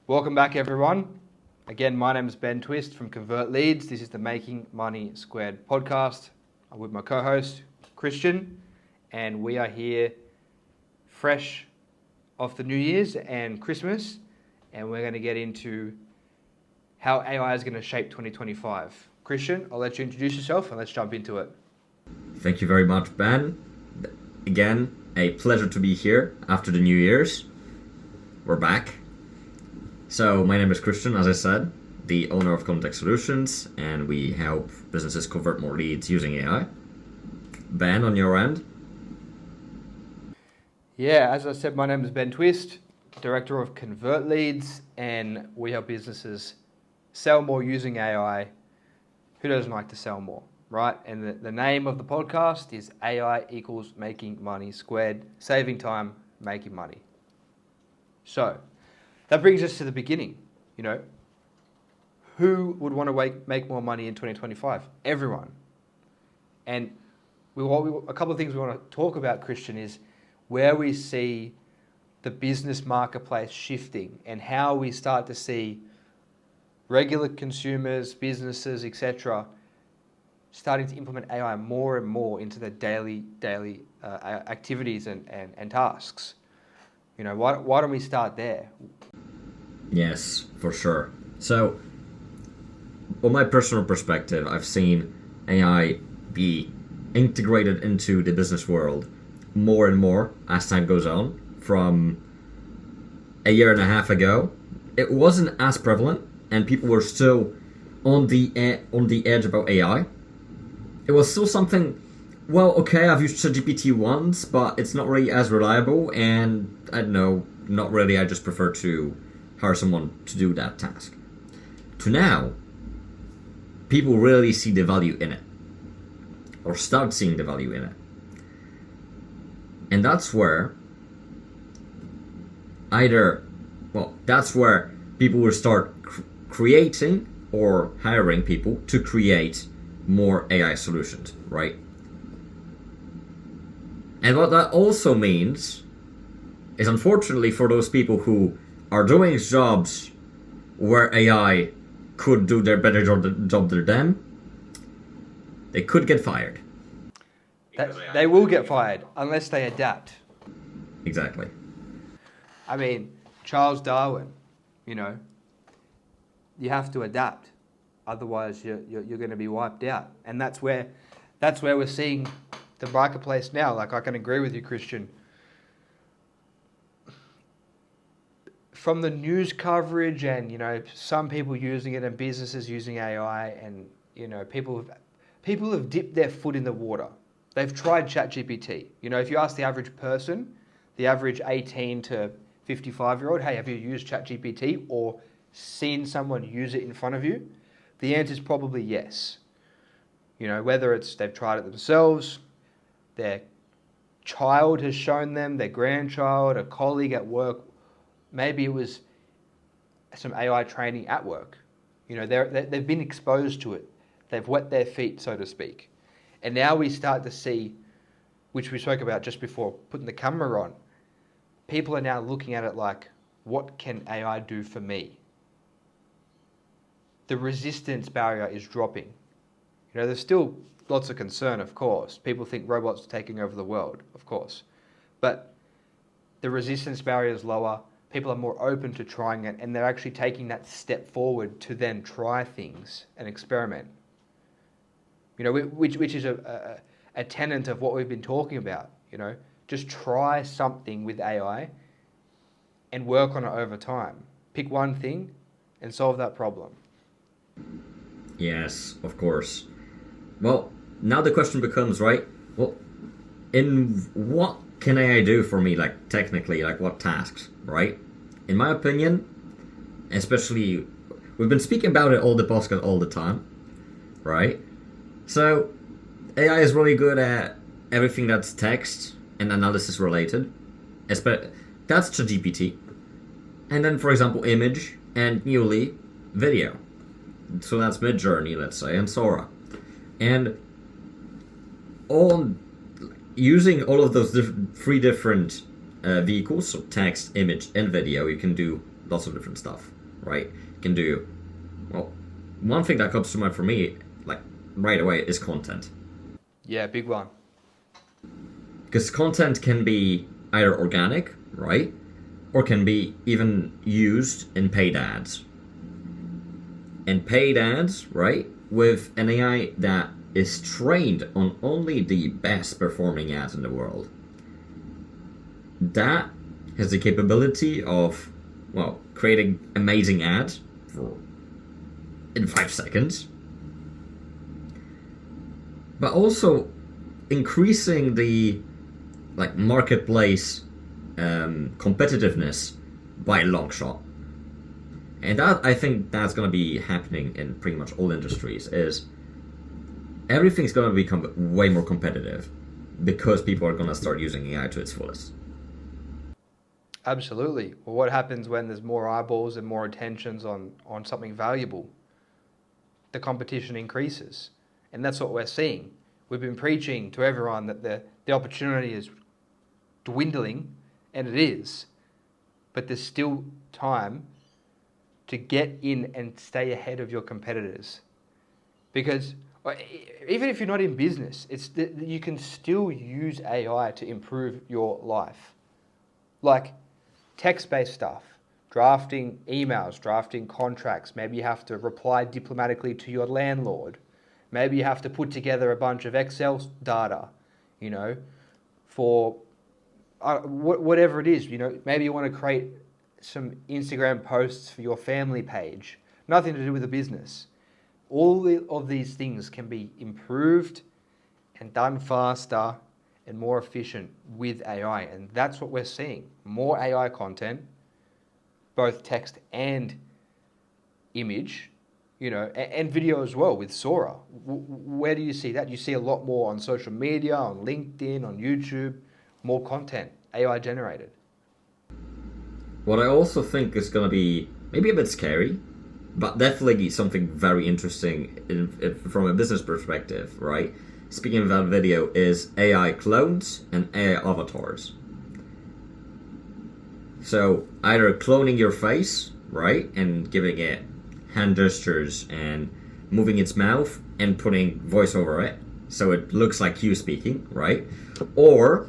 Welcome back, everyone. Again, my name is Ben Twist from Convert Leads. This is the Making Money Squared podcast. I'm with my co-host, Krystian, and we are here fresh off the New Year's and Christmas, and we're going to get into how AI is going to shape 2025. Krystian, I'll let you introduce yourself and let's jump into it. Thank you very much, Ben. Again, a pleasure to be here after the New Year's. We're back. So, my name is Krystian, as I said, the owner of Cognitech Solutions, and we help businesses convert more leads using AI. Ben, on your end? Yeah, as I said, my name is Ben Twist, Director of Convert Leads, and we help businesses sell more using AI. Who doesn't like to sell more, right? And the name of the podcast is AI equals Making Money Squared, saving time, making money. So, that brings us to the beginning. Who would want to make more money in 2025? Everyone. And a couple of things we want to talk about, Krystian, is where we see the business marketplace shifting and how we start to see regular consumers, businesses, etc., starting to implement AI more and more into their daily activities and tasks. Why don't we start there? Yes, for sure. So, on my personal perspective, I've seen AI be integrated into the business world more and more as time goes on. From a year and a half ago, it wasn't as prevalent, and people were still on the edge about AI. It was still something. Well, okay, I've used ChatGPT once, but it's not really as reliable, and I don't know, not really. I just prefer to hire someone to do that task. To now, people really see the value in it, or start seeing the value in it. And that's where that's where people will start creating or hiring people to create more AI solutions, right? And what that also means is, unfortunately, for those people who are doing jobs where AI could do their better job than them, they could get fired. They will get fired unless they adapt. Exactly. I mean, Charles Darwin, you have to adapt. Otherwise, you're going to be wiped out. And that's where we're seeing the marketplace now. Like, I can agree with you, Krystian. From the news coverage and, some people using it and businesses using AI and, people have dipped their foot in the water. They've tried ChatGPT. If you ask the average person, the average 18 to 55-year-old, hey, have you used ChatGPT or seen someone use it in front of you? The answer is probably yes. Whether it's they've tried it themselves, their child has shown them, their grandchild, a colleague at work, maybe it was some AI training at work. They've been exposed to it. They've wet their feet, so to speak. And now we start to see, which we spoke about just before putting the camera on, people are now looking at it like, what can AI do for me? The resistance barrier is dropping. There's still lots of concern, of course. People think robots are taking over the world, of course. But the resistance barrier is lower. People are more open to trying it, and they're actually taking that step forward to then try things and experiment. Which is a tenet of what we've been talking about. Just try something with AI and work on it over time. Pick one thing and solve that problem. Yes, of course. Well, now the question becomes, right? Well, in what can AI do for me, like technically, like what tasks, right? In my opinion, especially, we've been speaking about it all the podcast all the time, right? So, AI is really good at everything that's text and analysis related. That's ChatGPT. And then, for example, image and newly video. So that's Midjourney, let's say, and Sora. And using all of those three different vehicles, so text, image, and video, you can do lots of different stuff, right? You can do, well, one thing that comes to mind for me, like right away, is content. Yeah, big one. Because content can be either organic, right? Or can be even used in paid ads. And paid ads, right? With an AI that is trained on only the best performing ads in the world. That has the capability of, well, creating amazing ads in 5 seconds. But also increasing the marketplace competitiveness by a long shot. And that, I think that's going to be happening in pretty much all industries, is everything's going to become way more competitive because people are going to start using AI to its fullest. Absolutely. Well, what happens when there's more eyeballs and more attentions on something valuable? The competition increases. And that's what we're seeing. We've been preaching to everyone that the opportunity is dwindling, and it is. But there's still time to get in and stay ahead of your competitors. Because even if you're not in business, you can still use AI to improve your life. Like text-based stuff, drafting emails, drafting contracts. Maybe you have to reply diplomatically to your landlord. Maybe you have to put together a bunch of Excel data, for whatever it is. Maybe you want to create some Instagram posts for your family page. Nothing to do with the business. All of these things can be improved and done faster and more efficient with AI. And that's what we're seeing. More AI content, both text and image, and video as well with Sora. Where do you see that? You see a lot more on social media, on LinkedIn, on YouTube, more content, AI generated. What I also think is going to be maybe a bit scary, but definitely something very interesting from a business perspective, right? Speaking of that video, is AI clones and AI avatars. So either cloning your face, right, and giving it hand gestures and moving its mouth and putting voice over it, so it looks like you speaking, right? Or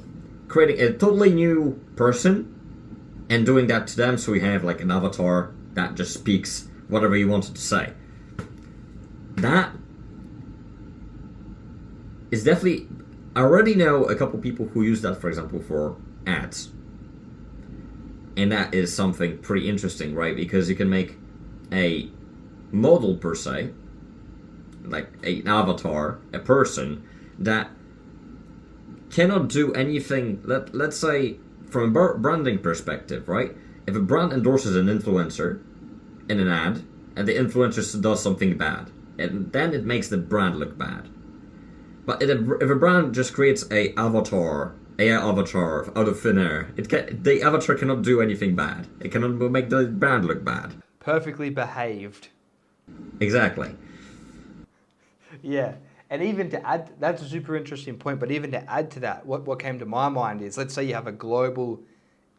creating a totally new person and doing that to them, so we have like an avatar that just speaks whatever you wanted to say. That is definitely... I already know a couple people who use that, for example, for ads. And that is something pretty interesting, right? Because you can make a model, per se, like an avatar, a person, that cannot do anything. Let's say, from a branding perspective, right? If a brand endorses an influencer in an ad, and the influencer does something bad, and then it makes the brand look bad. But if a brand just creates AI avatar out of thin air, the avatar cannot do anything bad. It cannot make the brand look bad. Perfectly behaved. Exactly. Yeah. And even to add, that's a super interesting point, but even to add to that, what came to my mind is, let's say you have a global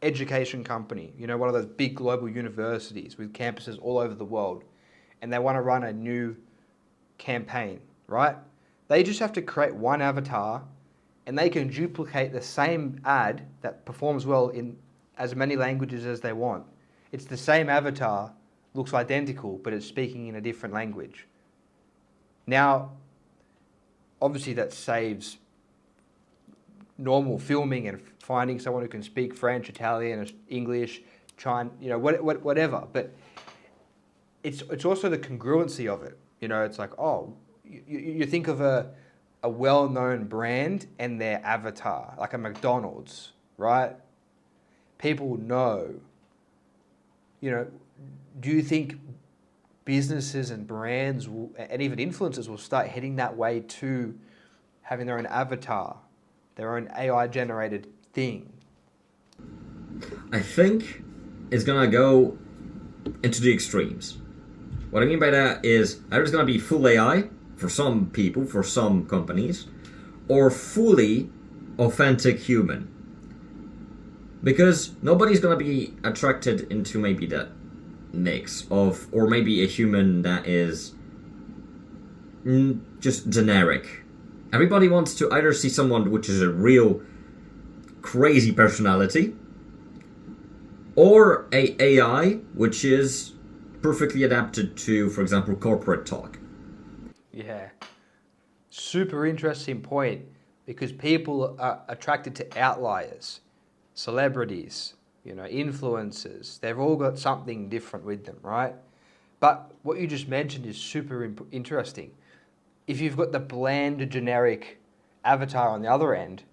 education company, one of those big global universities with campuses all over the world, and they want to run a new campaign, right? They just have to create one avatar, and they can duplicate the same ad that performs well in as many languages as they want. It's the same avatar, looks identical, but it's speaking in a different language. Now, obviously that saves normal filming and finding someone who can speak French, Italian, English, Chinese, whatever. But it's also the congruency of it. It's like, you think of a well-known brand and their avatar, like a McDonald's, right? People know. Do you think businesses and brands and even influencers will start heading that way to having their own avatar, their own AI-generated thing? I think it's gonna go into the extremes. What I mean by that is either it's gonna be full AI for some people, for some companies, or fully authentic human. Because nobody's gonna be attracted into maybe the mix of, or maybe a human that is just generic. Everybody wants to either see someone which is a real crazy personality, or a AI which is perfectly adapted to, for example, corporate talk. Yeah. Super interesting point, because people are attracted to outliers, celebrities, influencers. They've all got something different with them, right? But what you just mentioned is super interesting. If you've got the bland, generic avatar on the other end,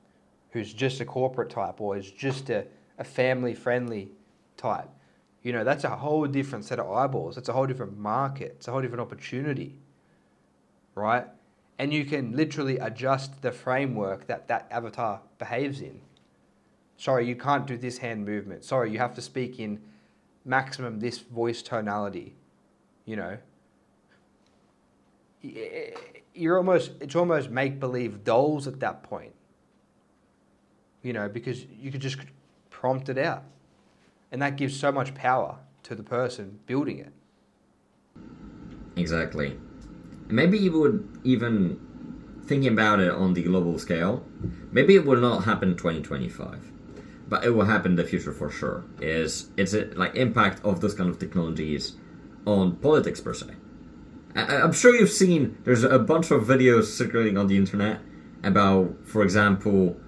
who's just a corporate type or is just a family-friendly type, that's a whole different set of eyeballs. That's a whole different market. It's a whole different opportunity, right? And you can literally adjust the framework that avatar behaves in. Sorry, you can't do this hand movement. Sorry, you have to speak in maximum this voice tonality. It's almost make-believe dolls at that point. Because you could just prompt it out. And that gives so much power to the person building it. Exactly. Maybe you would even, thinking about it on the global scale, maybe it will not happen in 2025, but it will happen in the future for sure. It's a impact of those kind of technologies on politics per se. I'm sure you've seen, there's a bunch of videos circulating on the internet about, for example,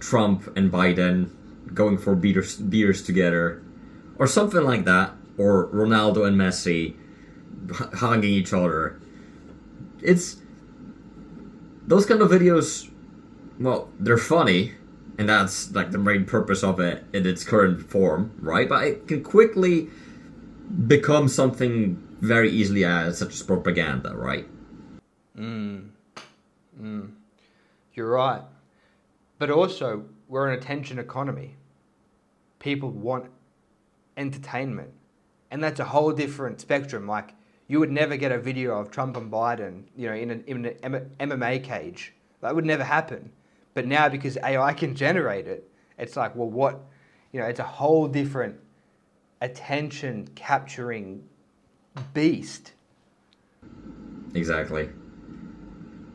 Trump and Biden going for beers together, or something like that, or Ronaldo and Messi hugging each other. It's those kind of videos. Well, they're funny, and that's the main purpose of it in its current form, right? But it can quickly become something very easily such as propaganda, right? You're right. But also, we're an attention economy. People want entertainment. And that's a whole different spectrum. You would never get a video of Trump and Biden, in an MMA cage. That would never happen. But now, because AI can generate it, it's it's a whole different attention capturing beast. Exactly.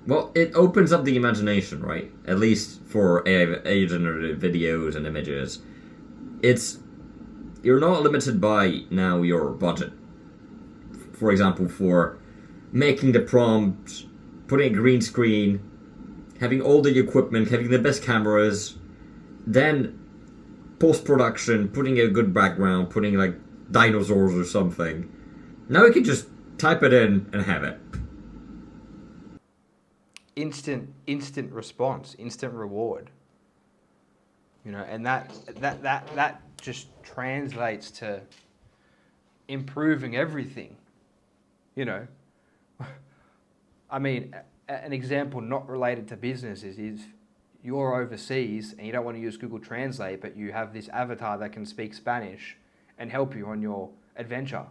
Well, it opens up the imagination, right? At least for AI-generated videos and images. You're not limited by now your budget. For example, for making the prompt, putting a green screen, having all the equipment, having the best cameras, then post-production, putting a good background, putting dinosaurs or something. Now you can just type it in and have it. Instant response, instant reward. And that just translates to improving everything. I mean, an example not related to business is you're overseas and you don't want to use Google Translate, but you have this avatar that can speak Spanish and help you on your adventure.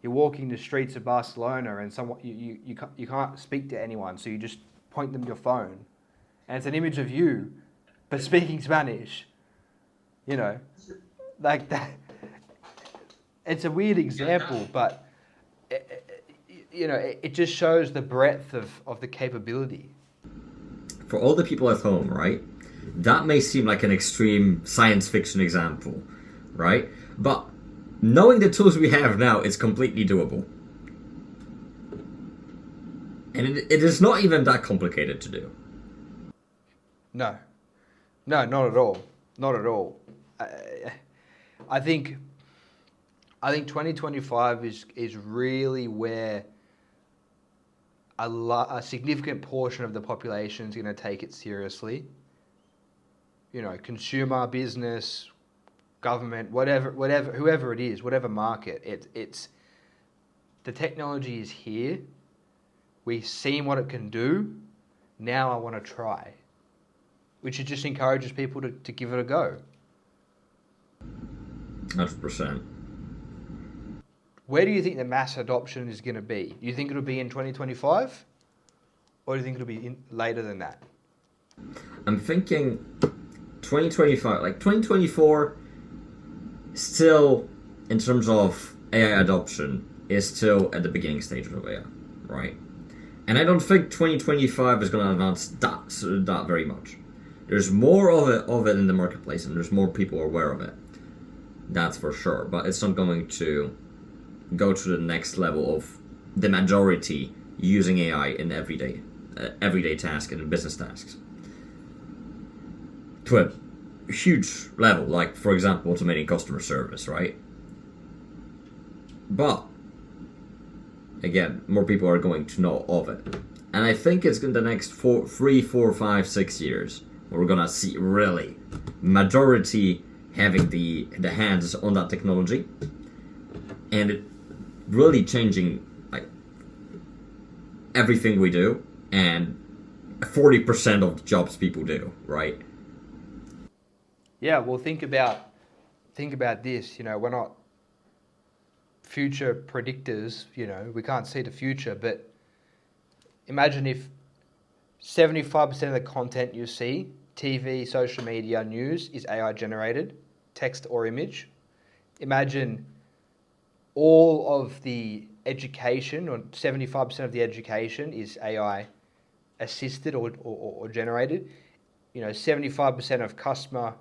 You're walking the streets of Barcelona and you can't speak to anyone, so you just point them your phone, and it's an image of you, but speaking Spanish. Like that. It's a weird example, but it just shows the breadth of the capability. For all the people at home, right? That may seem like an extreme science fiction example, right? But knowing the tools we have now, it's completely doable. And it is not even that complicated to do. No, not at all. Not at all. I think 2025 is really where a significant portion of the population is going to take it seriously. Consumer, business, government, whoever it is, whatever market, it's the technology is here. We've seen what it can do. Now I want to try, which it just encourages people to give it a go. 100%. Where do you think the mass adoption is going to be? Do you think it'll be in 2025? Or do you think it'll be later than that? I'm thinking 2025, 2024, still, in terms of AI adoption is still at the beginning stages of AI, right? And I don't think 2025 is going to advance that very much. There's more of it in the marketplace, and there's more people aware of it. That's for sure. But it's not going to go to the next level of the majority using AI in everyday tasks and business tasks to a huge level. Like, for example, automating customer service, right? But again, more people are going to know of it, and I think it's in the next 3, 4, 5, 6 years we're gonna see really majority having the hands on that technology, and it really changing like everything we do, and 40% of the jobs people do, right? Yeah, well, think about this. We're not future predictors. We can't see the future, but imagine if 75% of the content you see, TV, social media, news, is AI generated, text or image. Imagine all of the education, or 75% of the education is AI assisted or generated. 75% of customer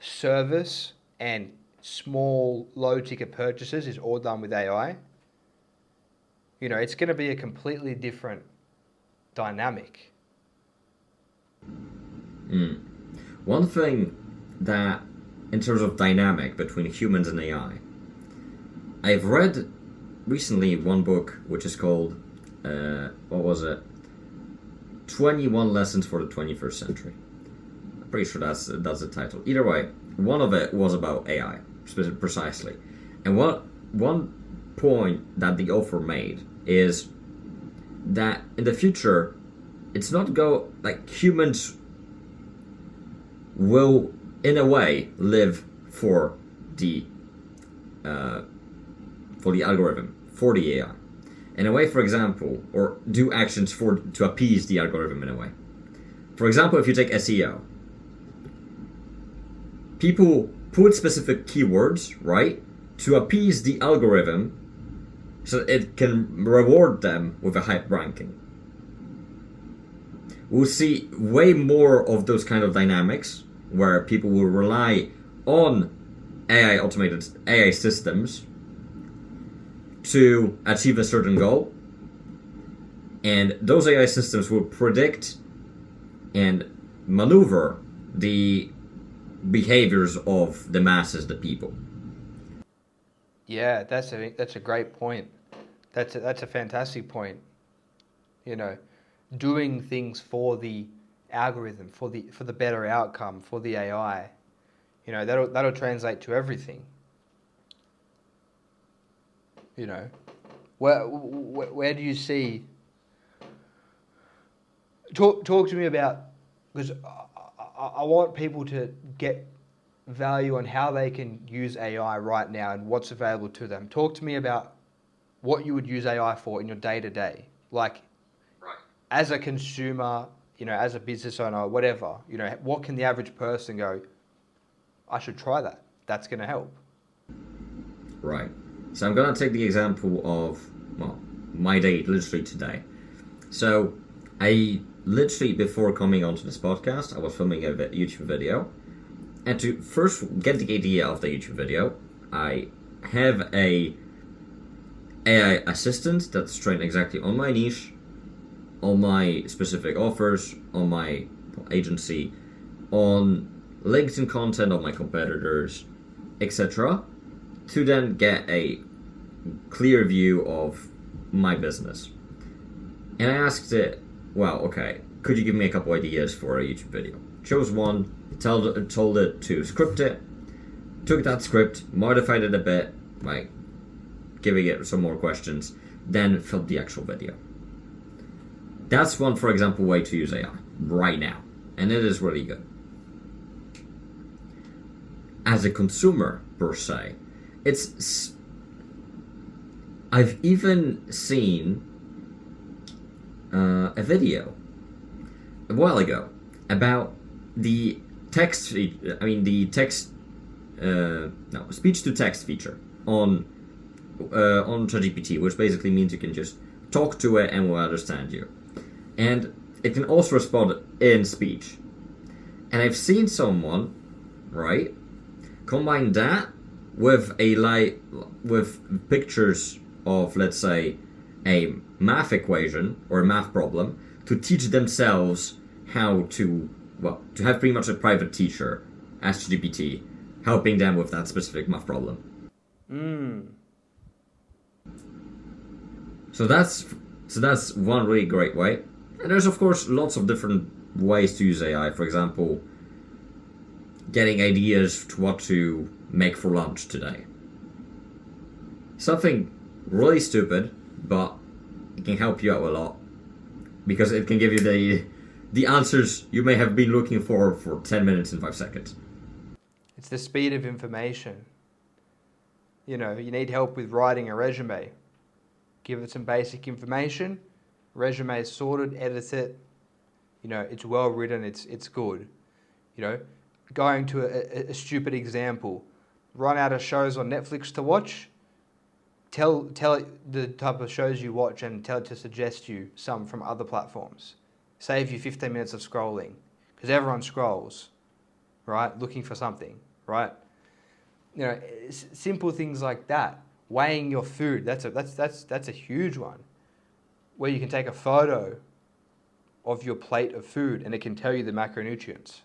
service and small, low-ticket purchases is all done with AI. It's going to be a completely different dynamic. One thing that, in terms of dynamic between humans and AI, I've read recently one book which is called, 21 Lessons for the 21st Century. I'm pretty sure that's the title. Either way, one of it was about AI, precisely. And one point that the author made is that in the future, it's not humans will, in a way, live for the algorithm, for the AI. In a way, for example, or do actions to appease the algorithm in a way. For example, if you take SEO, people put specific keywords, right, to appease the algorithm so it can reward them with a high ranking. We'll see way more of those kind of dynamics where people will rely on automated AI systems to achieve a certain goal, and those AI systems will predict and maneuver the behaviors of the masses, the people. Yeah, that's a great point. That's a fantastic point. Doing things for the algorithm, for the better outcome, for the AI. That'll translate to everything. Where do you see? Talk to me about, because I want people to get value on how they can use AI right now and what's available to them. Talk to me about what you would use AI for in your day-to-day. Like, right, as a consumer, as a business owner, whatever, what can the average person go, I should try that. That's going to help. Right. So I'm going to take the example of, my day literally today. So I literally, before coming onto this podcast, I was filming a YouTube video. And to first get the idea of the YouTube video, I have a AI assistant that's trained exactly on my niche, on my specific offers, on my agency, on LinkedIn content, on my competitors, etc., to then get a clear view of my business. And I asked it, could you give me a couple ideas for a YouTube video? Chose one, told it to script it, took that script, modified it a bit, by giving it some more questions, then filmed the actual video. That's one, for example, way to use AI right now, and it is really good. As a consumer, per se, I've even seen a video a while ago about the speech to text feature on on ChatGPT, which basically means you can just talk to it and will understand you. And it can also respond in speech. And I've seen someone, right, combine that with with pictures of, let's say, a math equation or a math problem to teach themselves how to have pretty much a private teacher as GPT helping them with that specific math problem. So that's one really great way. And there's of course lots of different ways to use AI. For example, getting ideas to what to make for lunch today. Something really stupid, but it can help you out a lot because it can give you the answers you may have been looking for 10 minutes and 5 seconds. It's the speed of information. You need help with writing a resume. Give it some basic information. Resume is sorted, edit it. It's well written, it's good. Going to a stupid example, run out of shows on Netflix to watch. Tell it the type of shows you watch and tell it to suggest you some from other platforms. Save you 15 minutes of scrolling, because everyone scrolls, right? Looking for something, right? Simple things like that. Weighing your food, that's a huge one. Where you can take a photo of your plate of food and it can tell you the macronutrients.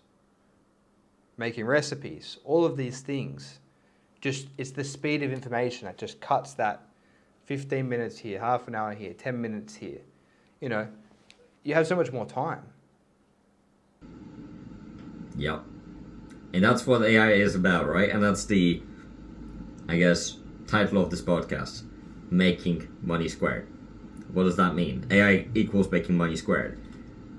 Making recipes, all of these things. It's the speed of information that just cuts that 15 minutes here, half an hour here, 10 minutes here. You have so much more time. Yep. And that's what AI is about, right? And that's the, I guess, title of this podcast, Making Money Squared. What does that mean? AI equals making money squared.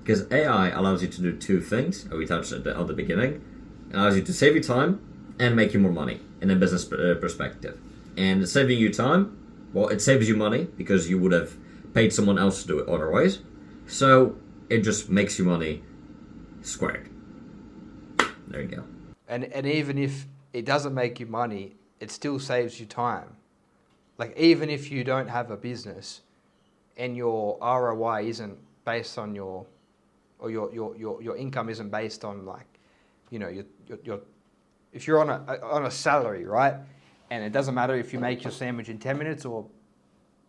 Because AI allows you to do two things, we touched at the beginning. It allows you to save you time and make you more money in a business perspective. And saving you time, well, it saves you money because you would have paid someone else to do it otherwise. So it just makes you money squared. There you go. And even if it doesn't make you money, it still saves you time. Like even if you don't have a business and your ROI isn't based on your income isn't based on your if you're on a salary, right? And it doesn't matter if you make your sandwich in 10 minutes or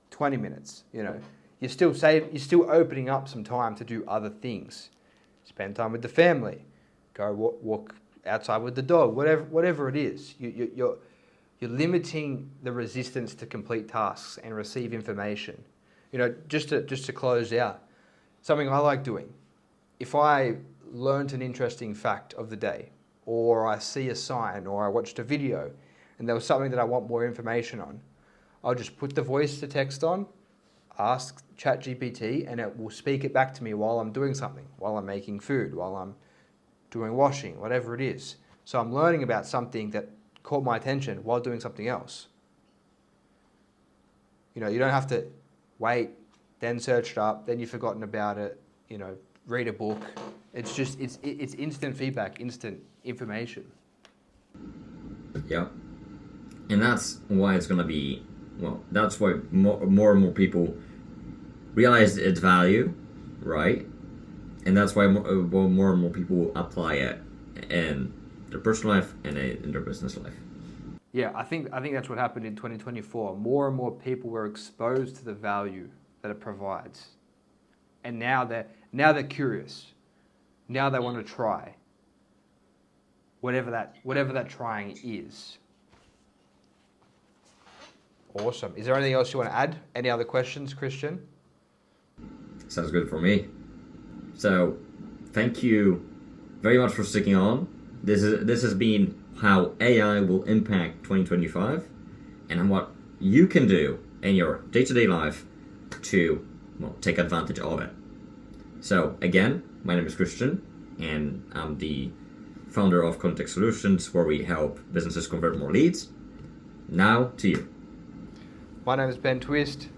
20 minutes, you're still opening up some time to do other things. Spend time with the family, go walk outside with the dog, whatever it is. You're limiting the resistance to complete tasks and receive information. Just to close out, something I like doing. If I learned an interesting fact of the day, or I see a sign, or I watched a video, and there was something that I want more information on, I'll just put the voice to text on, ask ChatGPT, and it will speak it back to me while I'm doing something, while I'm making food, while I'm doing washing, whatever it is. So I'm learning about something that caught my attention while doing something else. You don't have to wait, then search it up, then you've forgotten about it, read a book. It's just, it's instant feedback, instant information. Yeah. And that's why it's going to be, that's why more and more people realize its value, right? And that's why more and more people apply it in their personal life and in their business life. Yeah, I think that's what happened in 2024. More and more people were exposed to the value that it provides. And now they're curious. Now they want to try whatever that trying is. Awesome. Is there anything else you want to add? Any other questions, Krystian? Sounds good for me. So, thank you very much for sticking on. This has been how AI will impact 2025 and what you can do in your day-to-day life to take advantage of it. So again, my name is Krystian and I'm the founder of Cognitech Solutions, where we help businesses convert more leads. Now to you. My name is Ben Twist.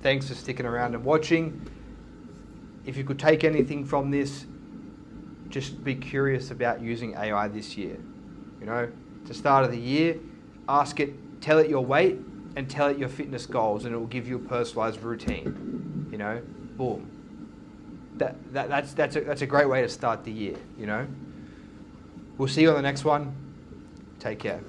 Thanks for sticking around and watching. If you could take anything from this, just be curious about using AI this year. It's the start of the year. Ask it, tell it your weight, and tell it your fitness goals, and it will give you a personalized routine. You know, boom. That's a great way to start the year. You know. We'll see you on the next one. Take care.